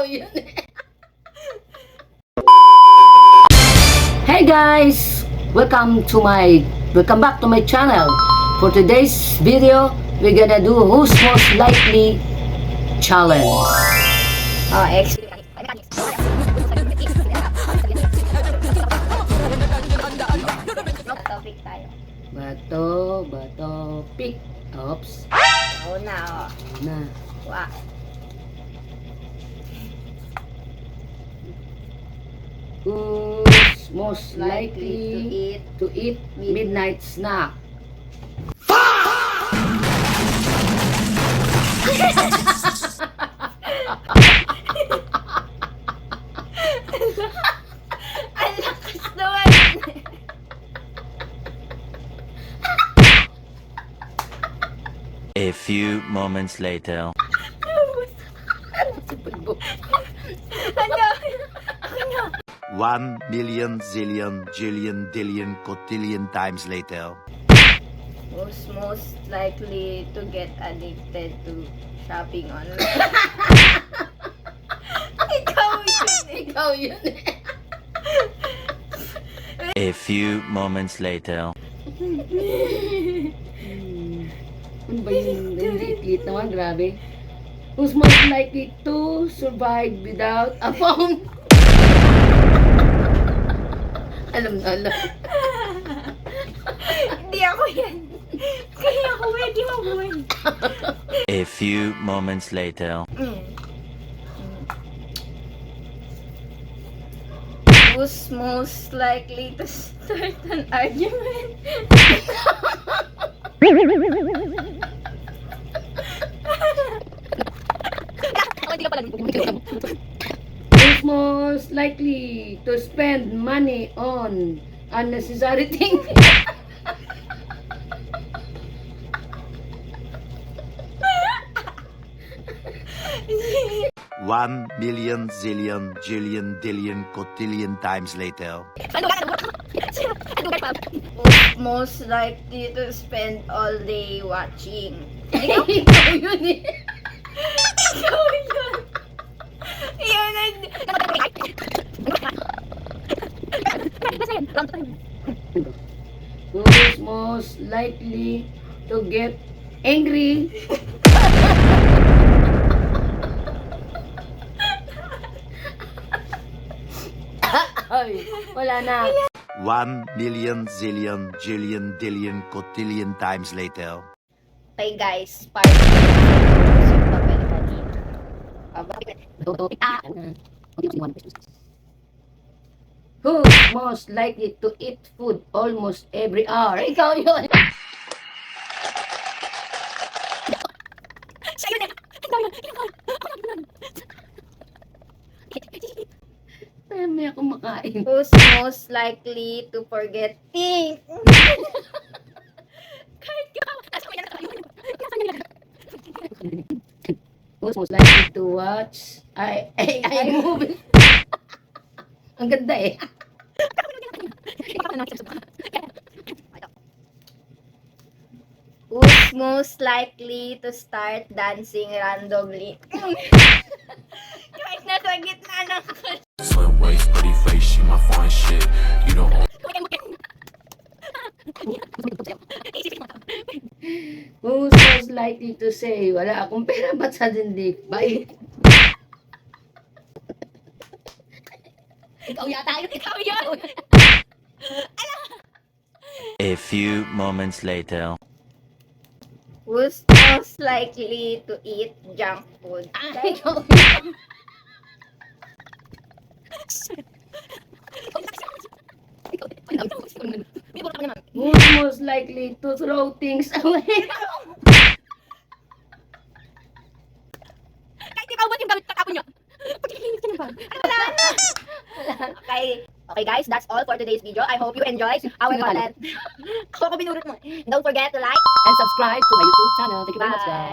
Ikaw yun eh. Hey guys! Welcome back to my channel. For today's video, we're gonna do who's most likely challenge. Oh, topic tayo. Bato, pick. Oops. Una, Na. Wa. Who's most likely to eat midnight snack? Ang lakas naman. A few moments later. Ano? 1 million zillion jillion dillion cotillion times later. Who's most likely to get addicted to shopping online? Ikaw yun eh. A few moments later. Ano ba yung liit naman? Grabe. Who's most likely to survive without a phone? Alam na alam. Hindi ako yan. Kaya ako pwede mabuhay. A few moments later. Who's most likely to start an argument? Who's most likely to spend money on unnecessary things? One million zillion jillion dillion cotillion times later. Who's most likely to spend all day watching? Ikaw yun eh. Ikaw yun. Yun ang... Who's most likely to get angry? Ay, wala na. 1 million zillion jillion dillion cotillion times later. Okay guys, part yung papel kanina. Who's most likely to eat food almost every hour? Ikaw yun. Kaya may ako makain. Who's most likely to forget things? Who's most likely to watch I movie? Ang ganda eh. Who's most likely to start dancing randomly? Kahit nasa gitna ng... Slim waist, pretty face, she my fine shit. You don't own. Who's most likely to say, wala akong pera, ba't suddenly? Bye. Ikaw yata yun. Ikaw yun. A few moments later. Who's most likely to eat junk food? Ikaw yun. Who's most likely to throw things away? Kahit ikaw ba yung gamit katapon nyo? Wala na. Okay guys, that's all for today's video. I hope you enjoyed our content. Ako binurot mo. Don't forget to like And subscribe to my YouTube channel. Thank you very much, guys.